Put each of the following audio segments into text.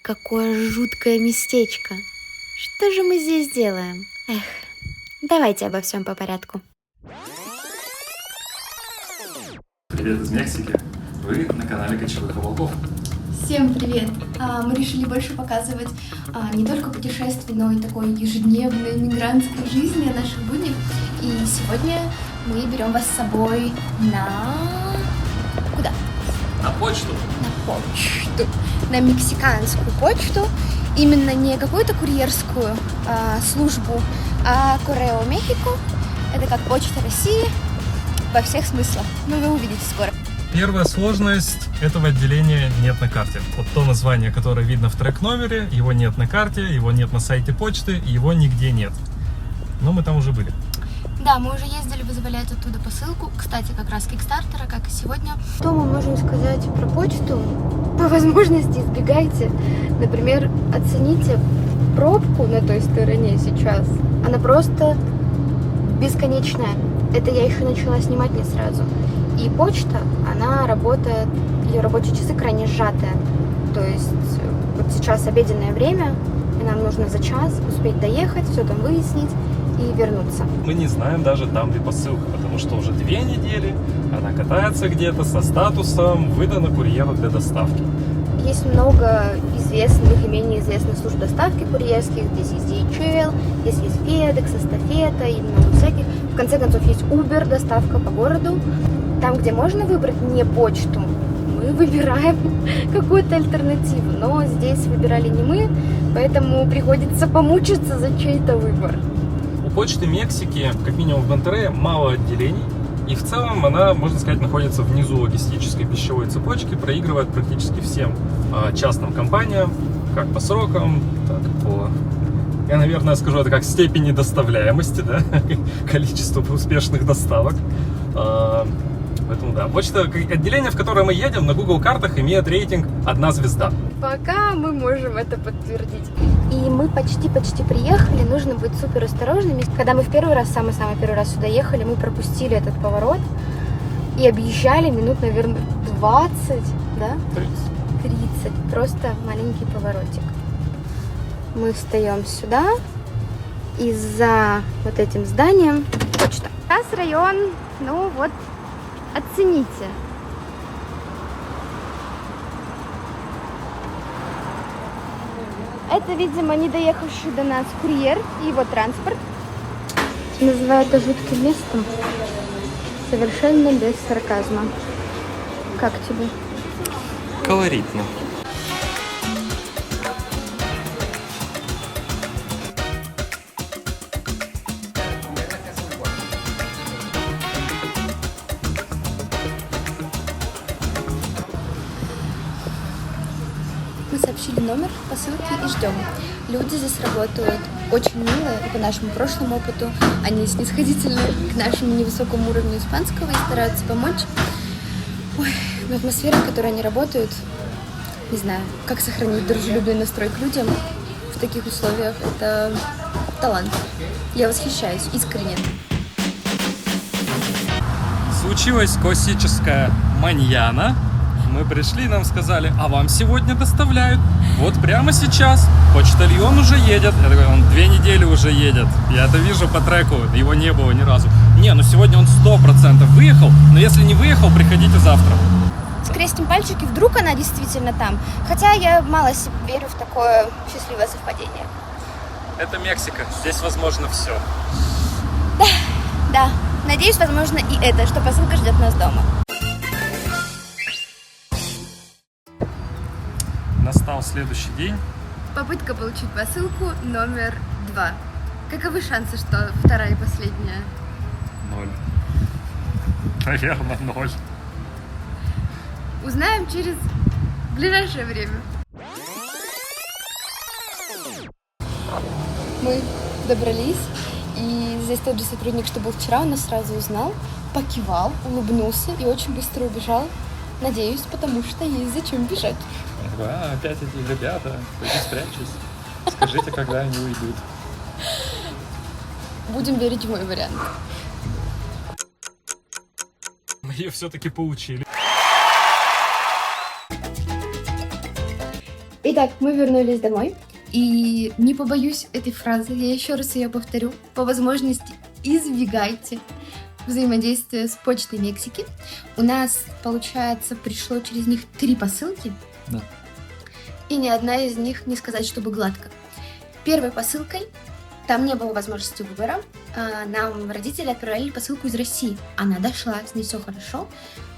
Какое жуткое местечко. Что же мы здесь делаем? Эх, давайте обо всем по порядку. Привет из Мексики. Вы на канале Кочевых Волков. Всем привет! Мы решили больше показывать не только путешествий, но и такой ежедневной мигрантской жизни, о наших буднях. И сегодня мы берем вас с собой на... Куда? На почту. На почту. На мексиканскую почту. Именно не какую-то курьерскую службу, а Correo México. Это как Почта России во всех смыслах. Ну, вы увидите скоро. Первая сложность этого отделения нет на карте. Вот то название, которое видно в трек-номере, его нет на карте, его нет на сайте почты, его нигде нет. Но мы там уже были. Да, мы уже ездили вызволять оттуда посылку. Кстати, как раз Кикстартера, как и сегодня. Что мы можем сказать про почту? По возможности избегайте. Например, оцените пробку на той стороне сейчас. Она просто бесконечная. Это я еще начала снимать не сразу. И почта, она работает, ее рабочие часы крайне сжатые. То есть вот сейчас обеденное время, и нам нужно за час успеть доехать, все там выяснить и вернуться. Мы не знаем даже там, где посылка, потому что уже 2 недели она катается где-то со статусом «выдано курьеру для доставки». Есть много известных и менее известных служб доставки курьерских. Здесь есть DHL, здесь есть FedEx, Эстафета и много всяких. В конце концов, есть Uber, доставка по городу. Там, где можно выбрать не почту, мы выбираем какую-то альтернативу. Но здесь выбирали не мы, поэтому приходится помучиться за чей-то выбор. У почты Мексики, как минимум в Монтеррее, мало отделений. И в целом она, можно сказать, находится внизу логистической пищевой цепочки, проигрывает практически всем частным компаниям, как по срокам, так и по... Я, наверное, скажу это как степени доставляемости, да? Количество успешных доставок. Поэтому да, почта, отделение, в которое мы едем, на Google картах имеет рейтинг 1 звезда. Пока мы можем это подтвердить. И мы почти приехали, нужно быть супер осторожными. Когда мы в первый раз, самый первый раз сюда ехали, мы пропустили этот поворот и объезжали минут, наверное, 20, да? 30. Просто маленький поворотик. Мы встаем сюда, и за вот этим зданием почта. Сейчас район, ну вот, оцените. Это, видимо, не доехавший до нас курьер и его транспорт. Называю это жутким местом. Совершенно без сарказма. Как тебе? Колоритно. Мы сообщили номер посылки и ждем. Люди здесь работают очень мило, и по нашему прошлому опыту они снисходительны к нашему невысокому уровню испанского и стараются помочь. Ой, но атмосфера, в которой они работают, не знаю, как сохранить дружелюбный настрой к людям в таких условиях, это талант. Я восхищаюсь искренне. Случилась классическая маньяна. Мы пришли, нам сказали, а вам сегодня доставляют. Вот прямо сейчас. Почтальон уже едет. Я такой, он 2 недели уже едет. Я это вижу по треку, его не было ни разу. Не, ну сегодня он 100% выехал, но если не выехал, приходите завтра. Скрестим пальчики, вдруг она действительно там. Хотя я мало себе верю в такое счастливое совпадение. Это Мексика, здесь возможно все. Да, надеюсь, возможно и это, что посылка ждет нас дома. Настал следующий день. Попытка получить посылку номер 2. Каковы шансы, что вторая и последняя? 0. Наверное, 0. Узнаем через ближайшее время. Мы добрались, и здесь тот же сотрудник, что был вчера, он нас сразу узнал, покивал, улыбнулся и очень быстро убежал. Надеюсь, потому что есть зачем бежать. А, опять эти ребята, пойди спрячьтесь. Скажите, когда они уйдут. Будем верить в мой вариант. Мы ее все-таки получили. И Итак, мы вернулись домой. И не побоюсь этой фразы, я еще раз ее повторю. По возможности избегайте взаимодействия с почтой Мексики. У нас, получается, пришло через них 3 посылки. Да. И ни одна из них, не сказать, чтобы гладко. Первой посылкой там не было возможности выбора. Нам родители отправили посылку из России. Она дошла, с ней все хорошо.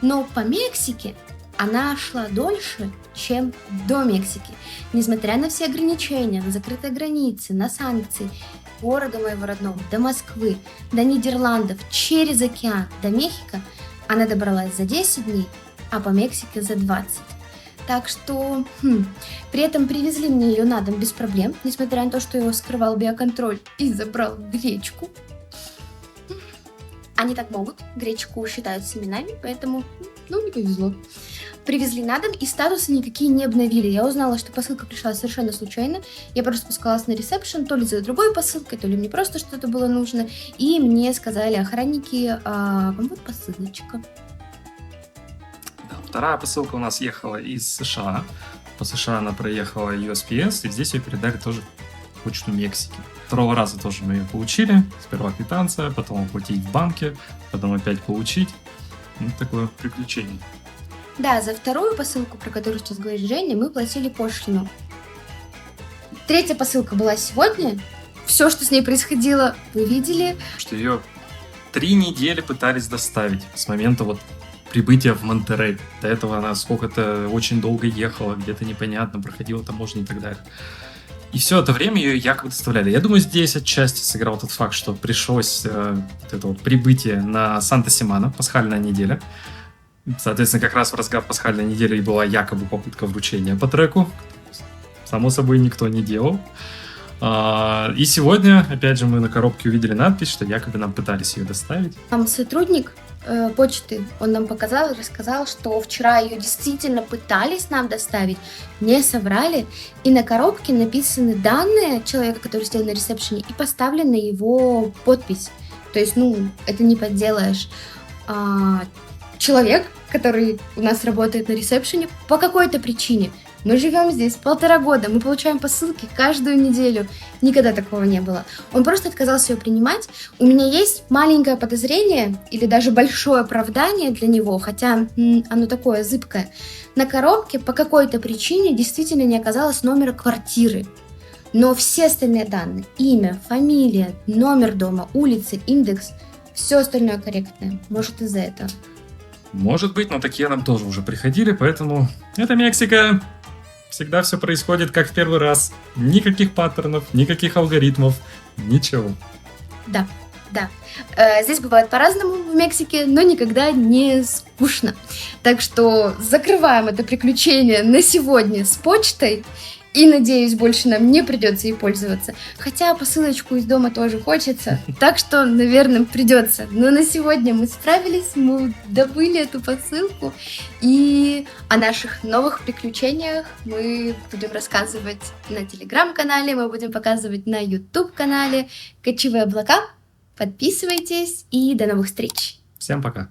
Но по Мексике она шла дольше, чем до Мексики. Несмотря на все ограничения, на закрытые границы, на санкции, города моего родного, до Москвы, до Нидерландов, через океан, до Мехико, она добралась за 10 дней, а по Мексике за 20. Так что, при этом привезли мне ее на дом без проблем, несмотря на то, что его скрывал биоконтроль и забрал гречку. Они так могут, гречку считают семенами, поэтому, не повезло. Привезли на дом, и статусы никакие не обновили. Я узнала, что посылка пришла совершенно случайно. Я просто спускалась на ресепшн, то ли за другой посылкой, то ли мне просто что-то было нужно. И мне сказали охранники, вам вот посылочка. Да, вторая посылка у нас ехала из США. По США она проехала USPS, и здесь ее передали тоже в почту Мексики. Второго раза тоже мы ее получили. Сперва квитанция, потом оплатить в банке, потом опять получить. Такое приключение. Да, за вторую посылку, про которую сейчас говорит Женя, мы платили пошлину. Третья посылка была сегодня. Все, что с ней происходило, вы видели. Что ее 3 недели пытались доставить с момента прибытия в Монтеррей. До этого она сколько-то очень долго ехала, где-то непонятно, проходила таможню и так далее. И все это время ее якобы доставляли. Я думаю, здесь отчасти сыграл тот факт, что пришлось это прибытие на Санта-Симана, пасхальная неделя. Соответственно, как раз в разгар пасхальной недели и была якобы попытка вручения по треку. Само собой, никто не делал. И сегодня, опять же, мы на коробке увидели надпись, что якобы нам пытались ее доставить. Там сотрудник почты, он нам показал и рассказал, что вчера ее действительно пытались нам доставить, не соврали, и на коробке написаны данные человека, который стоял на ресепшене, и поставлена его подпись. То есть, это не подделаешь. Человек, который у нас работает на ресепшене, по какой-то причине. Мы живем здесь 1,5 года, мы получаем посылки каждую неделю. Никогда такого не было. Он просто отказался ее принимать. У меня есть маленькое подозрение или даже большое оправдание для него, хотя оно такое зыбкое. На коробке по какой-то причине действительно не оказалось номера квартиры. Но все остальные данные, имя, фамилия, номер дома, улица, индекс, все остальное корректное. Может, из-за этого. Может быть, но такие нам тоже уже приходили, поэтому это Мексика. Всегда все происходит как в первый раз. Никаких паттернов, никаких алгоритмов, ничего. Да. Здесь бывает по-разному в Мексике, но никогда не скучно. Так что закрываем это приключение на сегодня с почтой. И, надеюсь, больше нам не придется ей пользоваться. Хотя посылочку из дома тоже хочется. Так что, наверное, придется. Но на сегодня мы справились, мы добыли эту посылку. И о наших новых приключениях мы будем рассказывать на Телеграм-канале, мы будем показывать на YouTube-канале. Кочевые облака. Подписывайтесь и до новых встреч. Всем пока.